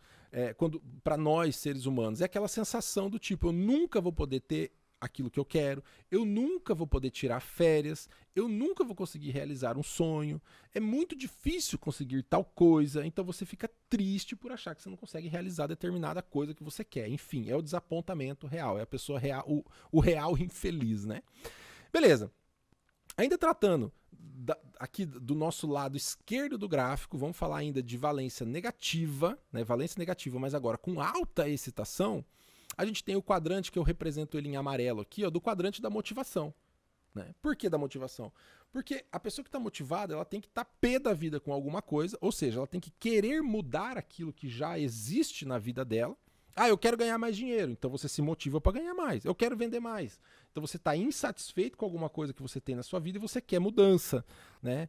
para nós, seres humanos? É aquela sensação do tipo, eu nunca vou poder ter aquilo que eu quero, eu nunca vou poder tirar férias, eu nunca vou conseguir realizar um sonho, é muito difícil conseguir tal coisa, então você fica triste por achar que você não consegue realizar determinada coisa que você quer. Enfim, é o desapontamento real, é a pessoa real, o real infeliz, né? Beleza. Ainda tratando aqui do nosso lado esquerdo do gráfico, vamos falar ainda de valência negativa, né? Valência negativa, mas agora com alta excitação. A gente tem o quadrante que eu represento ele em amarelo aqui, ó, do quadrante da motivação. Né? Por que da motivação? Porque a pessoa que está motivada, ela tem que estar pé da vida com alguma coisa, ou seja, ela tem que querer mudar aquilo que já existe na vida dela. Ah, eu quero ganhar mais dinheiro, então você se motiva para ganhar mais. Eu quero vender mais. Então você está insatisfeito com alguma coisa que você tem na sua vida e você quer mudança. Né?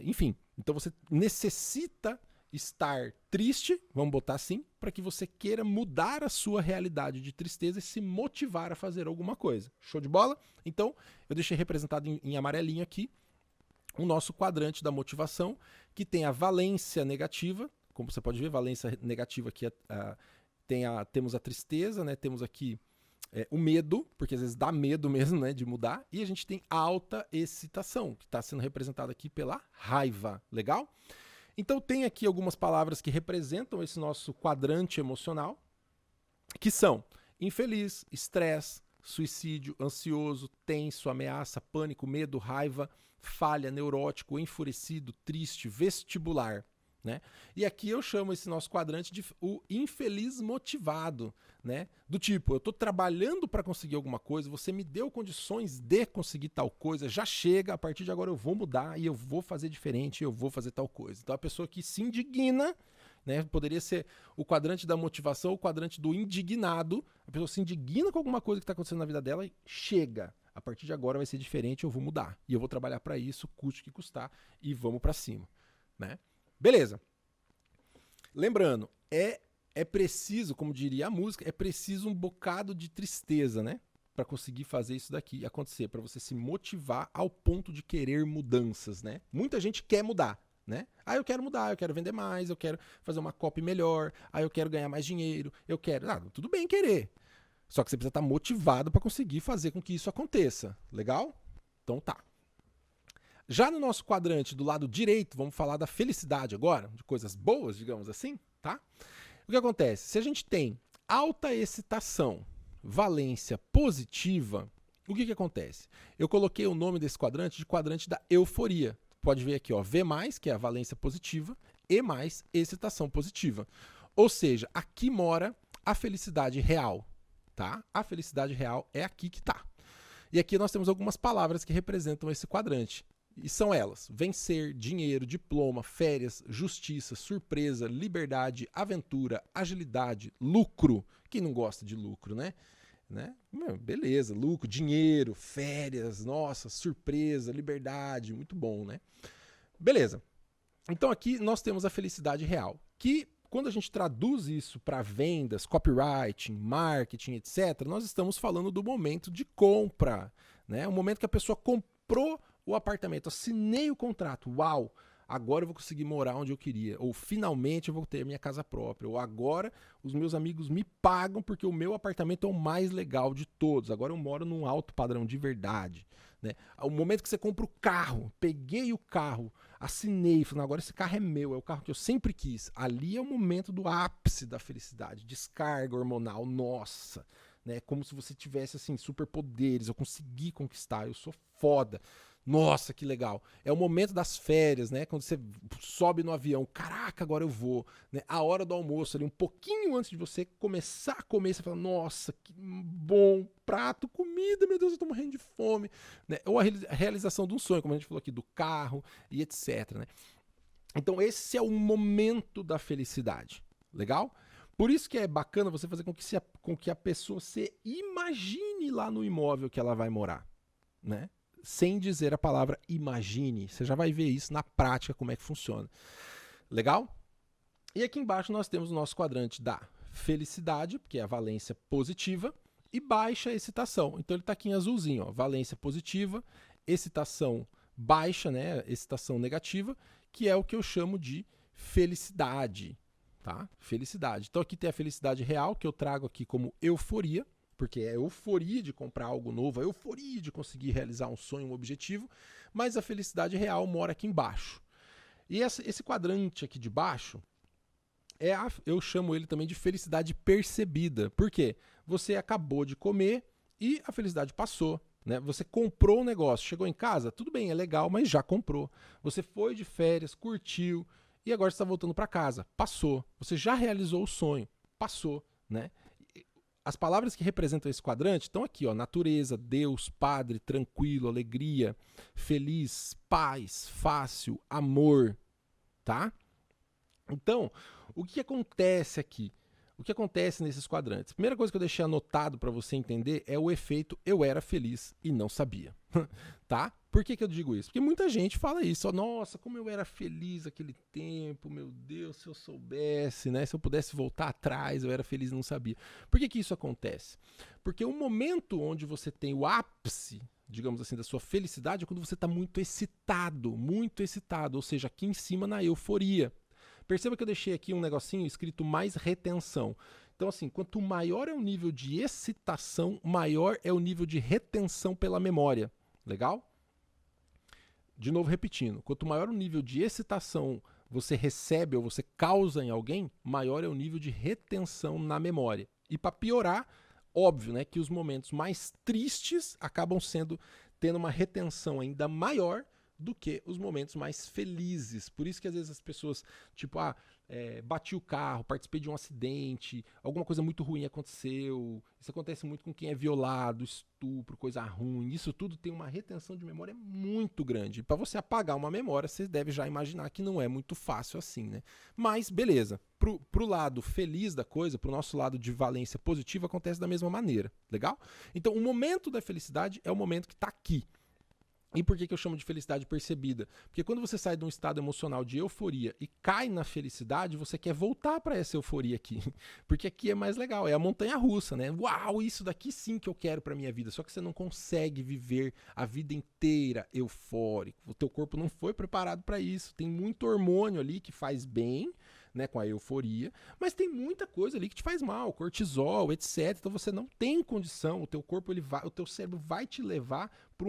Enfim, então você necessita estar triste, vamos botar assim, para que você queira mudar a sua realidade de tristeza e se motivar a fazer alguma coisa. Show de bola? Então, eu deixei representado em amarelinho aqui o nosso quadrante da motivação, que tem a valência negativa, como você pode ver, valência negativa aqui temos a tristeza, né? Temos aqui o medo, porque às vezes dá medo mesmo, né, de mudar, e a gente tem a alta excitação, que está sendo representada aqui pela raiva. Legal? Então tem aqui algumas palavras que representam esse nosso quadrante emocional, que são infeliz, estresse, suicídio, ansioso, tenso, ameaça, pânico, medo, raiva, falha, neurótico, enfurecido, triste, vestibular. Né? E aqui eu chamo esse nosso quadrante de o infeliz motivado, né? Do tipo, eu estou trabalhando para conseguir alguma coisa, você me deu condições de conseguir tal coisa, já chega, a partir de agora eu vou mudar e eu vou fazer diferente, eu vou fazer tal coisa. Então a pessoa que se indigna, né? Poderia ser o quadrante da motivação, o quadrante do indignado. A pessoa se indigna com alguma coisa que está acontecendo na vida dela e chega. A partir de agora vai ser diferente, eu vou mudar. E eu vou trabalhar para isso, custe o que custar, e vamos para cima, né? Beleza. Lembrando, é preciso, como diria a música, é preciso um bocado de tristeza, né? Para conseguir fazer isso daqui acontecer, para você se motivar ao ponto de querer mudanças, né? Muita gente quer mudar, né? Ah, eu quero mudar, eu quero vender mais, eu quero fazer uma copy melhor, eu quero ganhar mais dinheiro, eu quero... Ah, tudo bem querer, só que você precisa estar motivado para conseguir fazer com que isso aconteça, legal? Então tá. Já no nosso quadrante do lado direito, vamos falar da felicidade agora, de coisas boas, digamos assim, tá? O que acontece? Se a gente tem alta excitação, valência positiva, o que acontece? Eu coloquei o nome desse quadrante de quadrante da euforia. Pode ver aqui, ó, V+, que é a valência positiva, E+, excitação positiva. Ou seja, aqui mora a felicidade real, tá? A felicidade real é aqui que tá. E aqui nós temos algumas palavras que representam esse quadrante. E são elas: vencer, dinheiro, diploma, férias, justiça, surpresa, liberdade, aventura, agilidade, lucro. Quem não gosta de lucro, né? Beleza, lucro, dinheiro, férias, nossa, surpresa, liberdade, muito bom, né? Beleza. Então aqui nós temos a felicidade real, que quando a gente traduz isso para vendas, copywriting, marketing, etc., nós estamos falando do momento de compra, né? O momento que a pessoa comprou o apartamento, assinei o contrato, uau, agora eu vou conseguir morar onde eu queria, ou finalmente eu vou ter minha casa própria, ou agora os meus amigos me pagam porque o meu apartamento é o mais legal de todos, agora eu moro num alto padrão de verdade, né? O momento que você compra o carro, peguei o carro, assinei, falei, agora esse carro é meu, é o carro que eu sempre quis, ali é o momento do ápice da felicidade, descarga hormonal, nossa, né? Como se você tivesse assim superpoderes, eu consegui conquistar, eu sou foda. Nossa, que legal. É o momento das férias, né? Quando você sobe no avião, caraca, agora eu vou. Né? A hora do almoço, ali, um pouquinho antes de você começar a comer, você fala, nossa, que bom prato, comida, meu Deus, eu tô morrendo de fome. Né? Ou a realização de um sonho, como a gente falou aqui, do carro e etc. Né? Então esse é o momento da felicidade. Legal? Por isso que é bacana você fazer com que a pessoa se imagine lá no imóvel que ela vai morar, né? Sem dizer a palavra imagine. Você já vai ver isso na prática, como é que funciona. Legal? E aqui embaixo nós temos o nosso quadrante da felicidade, que é a valência positiva, e baixa excitação. Então ele está aqui em azulzinho, ó, valência positiva, excitação baixa, né, excitação negativa, que é o que eu chamo de felicidade. Tá? Felicidade. Então aqui tem a felicidade real, que eu trago aqui como euforia, porque é a euforia de comprar algo novo, a euforia de conseguir realizar um sonho, um objetivo, mas a felicidade real mora aqui embaixo. E esse quadrante aqui de baixo, eu chamo ele também de felicidade percebida. Por quê? Você acabou de comer e a felicidade passou. Né? Você comprou um negócio, chegou em casa, tudo bem, é legal, mas já comprou. Você foi de férias, curtiu, e agora você está voltando para casa, passou. Você já realizou o sonho, passou, né? As palavras que representam esse quadrante estão aqui, ó, natureza, Deus, Padre, tranquilo, alegria, feliz, paz, fácil, amor, tá? Então, o que acontece aqui? O que acontece nesses quadrantes? A primeira coisa que eu deixei anotado para você entender é o efeito eu era feliz e não sabia, tá? Por que eu digo isso? Porque muita gente fala isso, ó, nossa, como eu era feliz aquele tempo, meu Deus, se eu soubesse, né? Se eu pudesse voltar atrás, eu era feliz e não sabia. Por que isso acontece? Porque o momento onde você tem o ápice, digamos assim, da sua felicidade é quando você está muito excitado, ou seja, aqui em cima na euforia. Perceba que eu deixei aqui um negocinho escrito mais retenção. Então, assim, quanto maior é o nível de excitação, maior é o nível de retenção pela memória. Legal? De novo repetindo, quanto maior o nível de excitação você recebe ou você causa em alguém, maior é o nível de retenção na memória. E para piorar, óbvio, né, que os momentos mais tristes acabam tendo uma retenção ainda maior do que os momentos mais felizes. Por isso que às vezes as pessoas, tipo, bati o carro, participei de um acidente, alguma coisa muito ruim aconteceu. Isso acontece muito com quem é violado, estupro, coisa ruim. Isso tudo tem uma retenção de memória muito grande. Para você apagar uma memória, você deve já imaginar que não é muito fácil assim, né? Mas, beleza. Pro lado feliz da coisa, pro nosso lado de valência positiva, acontece da mesma maneira. Legal? Então, o momento da felicidade é o momento que está aqui. E por que eu chamo de felicidade percebida? Porque quando você sai de um estado emocional de euforia e cai na felicidade, você quer voltar para essa euforia aqui. Porque aqui é mais legal, é a montanha-russa, né? Uau, isso daqui sim que eu quero para minha vida. Só que você não consegue viver a vida inteira eufórico. O teu corpo não foi preparado para isso. Tem muito hormônio ali que faz bem, né, com a euforia, mas tem muita coisa ali que te faz mal, cortisol, etc. Então você não tem condição, o teu corpo, o teu cérebro vai te levar para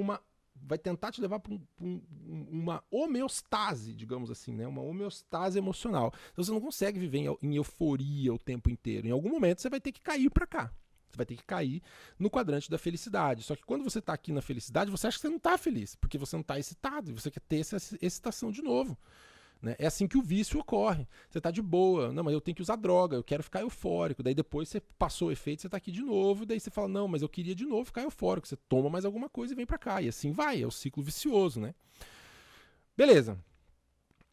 vai tentar te levar para uma homeostase, digamos assim, né? Uma homeostase emocional. Então você não consegue viver em euforia o tempo inteiro. Em algum momento você vai ter que cair para cá. Você vai ter que cair no quadrante da felicidade. Só que quando você está aqui na felicidade, você acha que você não está feliz, porque você não está excitado e você quer ter essa excitação de novo. Né? É assim que o vício ocorre. Você está de boa, não, mas eu tenho que usar droga, eu quero ficar eufórico. Daí depois você passou o efeito, você está aqui de novo, daí você fala, não, mas eu queria de novo ficar eufórico. Você toma mais alguma coisa e vem para cá. E assim vai, é o ciclo vicioso, né? Beleza.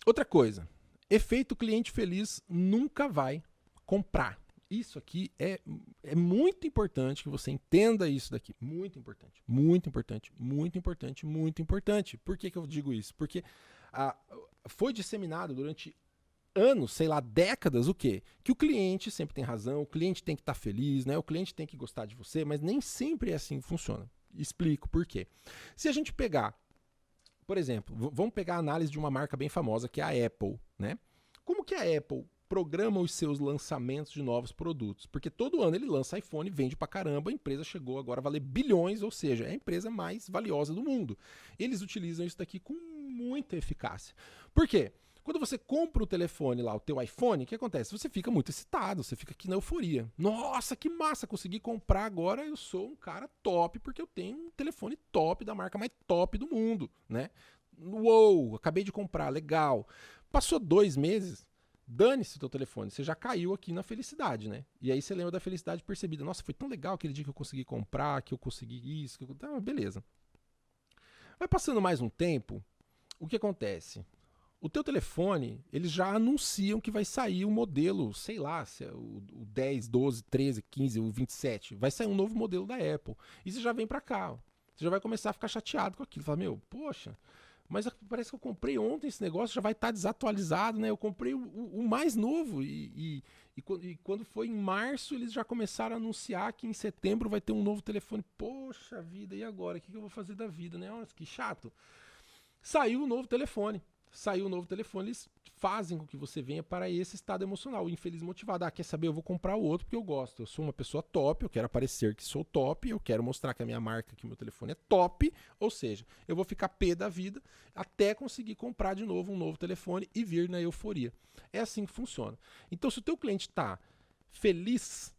Outra coisa, efeito cliente feliz nunca vai comprar. Isso aqui é muito importante que você entenda isso daqui. Muito importante, muito importante, muito importante, muito importante. Por que eu digo isso? Porque foi disseminado durante anos, sei lá, décadas, o quê? Que o cliente sempre tem razão, o cliente tem que estar feliz, né? O cliente tem que gostar de você, mas nem sempre é assim que funciona. Explico por quê. Se a gente pegar, por exemplo, vamos pegar a análise de uma marca bem famosa, que é a Apple, né? Como que a Apple programa os seus lançamentos de novos produtos? Porque todo ano ele lança iPhone, vende pra caramba, a empresa chegou agora a valer bilhões, ou seja, é a empresa mais valiosa do mundo. Eles utilizam isso daqui com muita eficácia. Por quê? Quando você compra o telefone lá, o teu iPhone, o que acontece? Você fica muito excitado, você fica aqui na euforia. Nossa, que massa, consegui comprar agora, eu sou um cara top, porque eu tenho um telefone top da marca mais top do mundo, né? Uou, acabei de comprar, legal. Passou 2 meses, dane-se o teu telefone, você já caiu aqui na felicidade, né? E aí você lembra da felicidade percebida. Nossa, foi tão legal aquele dia que eu consegui comprar, que eu consegui isso, beleza. Vai passando mais um tempo, o que acontece? O teu telefone, eles já anunciam que vai sair o modelo, sei lá, se é o 10, 12, 13, 15, o 27. Vai sair um novo modelo da Apple. E você já vem pra cá. Ó. Você já vai começar a ficar chateado com aquilo. Fala, meu, poxa, mas parece que eu comprei ontem esse negócio, já vai estar desatualizado, né? Eu comprei o mais novo e quando foi em março, eles já começaram a anunciar que em setembro vai ter um novo telefone. Poxa vida, e agora? O que eu vou fazer da vida, né? Olha que chato. Saiu o novo telefone. Eles fazem com que você venha para esse estado emocional, infeliz motivado. Quer saber? Eu vou comprar o outro porque eu gosto. Eu sou uma pessoa top, eu quero parecer que sou top, eu quero mostrar que a minha marca, que o meu telefone é top, ou seja, eu vou ficar pé da vida até conseguir comprar de novo um novo telefone e vir na euforia. É assim que funciona. Então, se o teu cliente está feliz,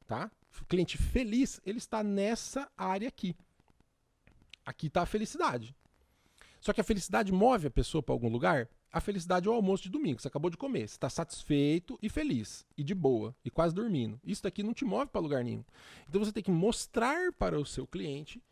tá? O cliente feliz, ele está nessa área aqui. Aqui está a felicidade. Só que a felicidade move a pessoa para algum lugar? A felicidade é o almoço de domingo, você acabou de comer, você está satisfeito e feliz, e de boa, e quase dormindo. Isso daqui não te move para lugar nenhum. Então você tem que mostrar para o seu cliente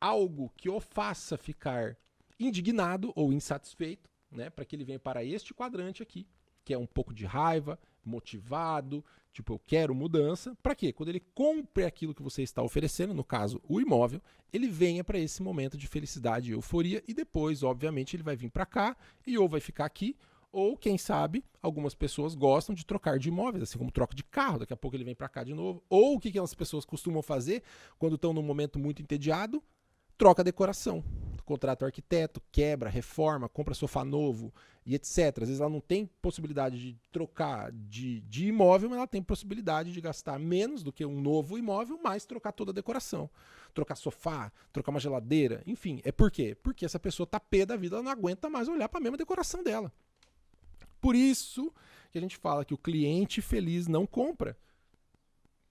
algo que o faça ficar indignado ou insatisfeito, né, para que ele venha para este quadrante aqui, que é um pouco de raiva, motivado, tipo, eu quero mudança. Para quê? Quando ele compre aquilo que você está oferecendo, no caso, o imóvel, ele venha para esse momento de felicidade e euforia e depois, obviamente, ele vai vir para cá e ou vai ficar aqui, ou, quem sabe, algumas pessoas gostam de trocar de imóveis, assim como troca de carro, daqui a pouco ele vem para cá de novo. Ou o que as pessoas costumam fazer quando estão num momento muito entediado? Troca a decoração. Contrata o arquiteto, quebra, reforma, compra sofá novo e etc. Às vezes ela não tem possibilidade de trocar de imóvel, mas ela tem possibilidade de gastar menos do que um novo imóvel, mas trocar toda a decoração. Trocar sofá, trocar uma geladeira, enfim. É por quê? Porque essa pessoa tá pé da vida, ela não aguenta mais olhar para a mesma decoração dela. Por isso que a gente fala que o cliente feliz não compra.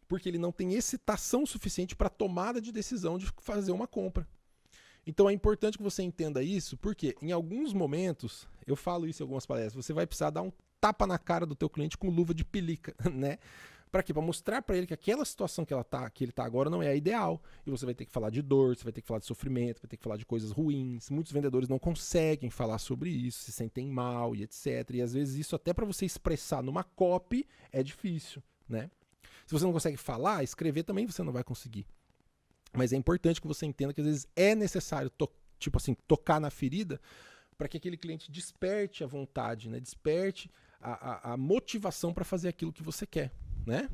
Porque ele não tem excitação suficiente para tomada de decisão de fazer uma compra. Então é importante que você entenda isso, porque em alguns momentos, eu falo isso em algumas palestras, você vai precisar dar um tapa na cara do teu cliente com luva de pelica, né? Para quê? Para mostrar para ele que aquela situação que ele tá agora não é a ideal. E você vai ter que falar de dor, você vai ter que falar de sofrimento, vai ter que falar de coisas ruins. Muitos vendedores não conseguem falar sobre isso, se sentem mal e etc. E às vezes isso até para você expressar numa copy é difícil, né? Se você não consegue falar, escrever também você não vai conseguir. Mas é importante que você entenda que às vezes é necessário tocar na ferida para que aquele cliente desperte a vontade, né? Desperte a motivação para fazer aquilo que você quer, né?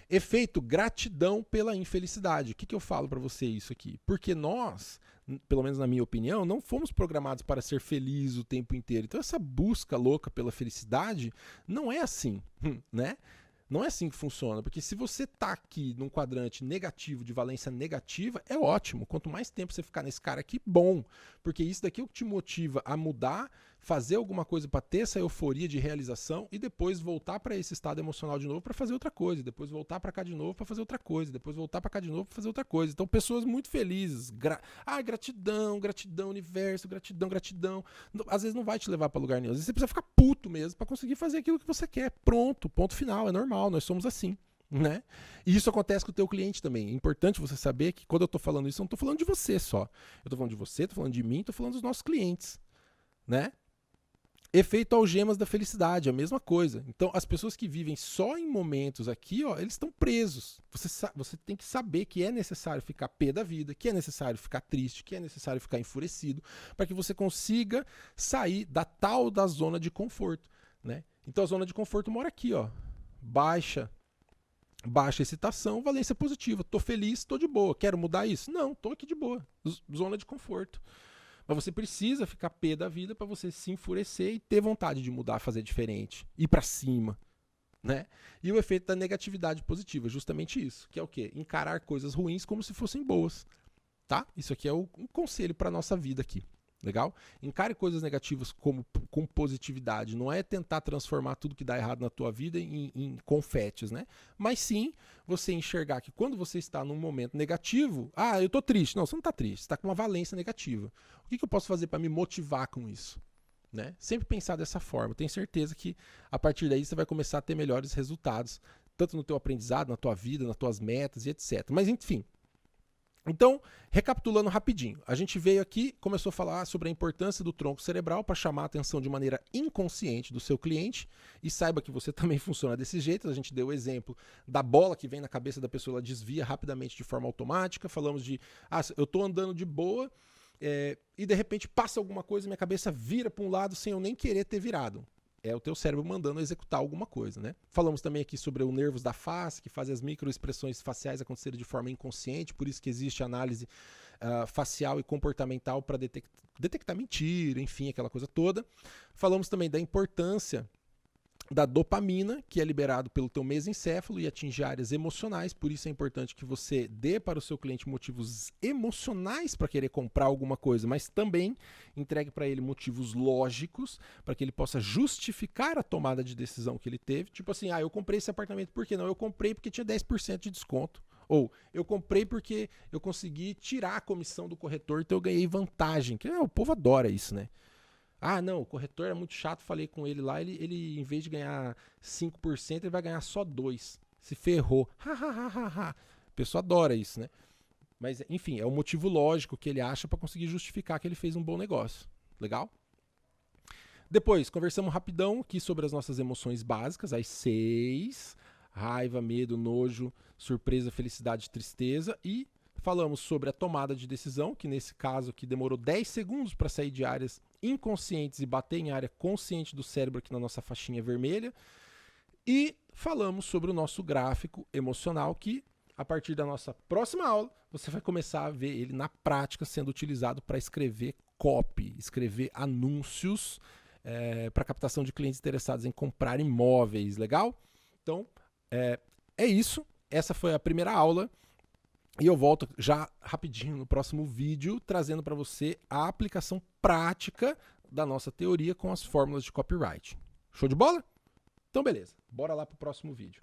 Efeito gratidão pela infelicidade. O que eu falo para você isso aqui? Porque nós, pelo menos na minha opinião, não fomos programados para ser felizes o tempo inteiro. Então essa busca louca pela felicidade não é assim, né? Não é assim que funciona, porque se você tá aqui num quadrante negativo, de valência negativa, é ótimo. Quanto mais tempo você ficar nesse cara aqui, bom. Porque isso daqui é o que te motiva a mudar, fazer alguma coisa para ter essa euforia de realização e depois voltar para esse estado emocional de novo para fazer outra coisa, depois voltar para cá de novo para fazer outra coisa, depois voltar para cá de novo para fazer outra coisa. Então pessoas muito felizes, gratidão, gratidão universo, gratidão. Às vezes não vai te levar para lugar nenhum. Às vezes você precisa ficar puto mesmo para conseguir fazer aquilo que você quer. Pronto, ponto final, é normal, nós somos assim. Né? E isso acontece com o teu cliente também. É importante você saber que quando eu estou falando isso, eu não estou falando de você só. Eu estou falando de você, estou falando de mim, estou falando dos nossos clientes. Né? Efeito algemas da felicidade, a mesma coisa. Então, as pessoas que vivem só em momentos aqui, ó, eles estão presos. Você tem que saber que é necessário ficar pé da vida, que é necessário ficar triste, que é necessário ficar enfurecido, para que você consiga sair da zona de conforto. Né? Então, a zona de conforto mora aqui, ó. Baixa excitação, valência positiva. Tô feliz, tô de boa. Quero mudar isso? Não, tô aqui de boa. Zona de conforto. Mas você precisa ficar pé da vida para você se enfurecer e ter vontade de mudar, fazer diferente, ir para cima, né? E o efeito da negatividade positiva, justamente isso, que é o quê? Encarar coisas ruins como se fossem boas, tá? Isso aqui é um conselho para nossa vida aqui. Legal? Encare coisas negativas com positividade. Não é tentar transformar tudo que dá errado na tua vida em confetes, né? Mas sim você enxergar que quando você está num momento negativo, eu tô triste. Não, você não tá triste. Você tá com uma valência negativa. O que eu posso fazer para me motivar com isso? Né? Sempre pensar dessa forma. Tenho certeza que a partir daí você vai começar a ter melhores resultados, tanto no teu aprendizado, na tua vida, nas tuas metas e etc. Mas enfim. Então, recapitulando rapidinho, a gente veio aqui, começou a falar sobre a importância do tronco cerebral para chamar a atenção de maneira inconsciente do seu cliente, e saiba que você também funciona desse jeito. A gente deu o exemplo da bola que vem na cabeça da pessoa, ela desvia rapidamente de forma automática. Falamos de, eu estou andando de boa e de repente passa alguma coisa, minha cabeça vira para um lado sem eu nem querer ter virado. É o teu cérebro mandando executar alguma coisa, né? Falamos também aqui sobre os nervos da face, que fazem as microexpressões faciais acontecerem de forma inconsciente, por isso que existe análise facial e comportamental para detectar mentira, enfim, aquela coisa toda. Falamos também da importância da dopamina, que é liberado pelo teu mesencéfalo e atinge áreas emocionais, por isso é importante que você dê para o seu cliente motivos emocionais para querer comprar alguma coisa, mas também entregue para ele motivos lógicos, para que ele possa justificar a tomada de decisão que ele teve, tipo assim, eu comprei esse apartamento, por que não? Eu comprei porque tinha 10% de desconto, ou eu comprei porque eu consegui tirar a comissão do corretor, então eu ganhei vantagem, que o povo adora isso, né? Não, o corretor é muito chato, falei com ele lá, ele em vez de ganhar 5%, ele vai ganhar só 2%. Se ferrou. A pessoa adora isso, né? Mas, enfim, é o motivo lógico que ele acha para conseguir justificar que ele fez um bom negócio. Legal? Depois, conversamos rapidão aqui sobre as nossas emoções básicas, as 6. Raiva, medo, nojo, surpresa, felicidade, tristeza. E falamos sobre a tomada de decisão, que nesse caso aqui demorou 10 segundos para sair de áreas inconscientes e bater em área consciente do cérebro aqui na nossa faixinha vermelha. E falamos sobre o nosso gráfico emocional, que a partir da nossa próxima aula você vai começar a ver ele na prática sendo utilizado para escrever copy, escrever anúncios para captação de clientes interessados em comprar imóveis. Legal? Então, é isso. Essa foi a primeira aula. E eu volto já rapidinho no próximo vídeo, trazendo para você a aplicação prática da nossa teoria com as fórmulas de copyright. Show de bola? Então beleza, bora lá para o próximo vídeo.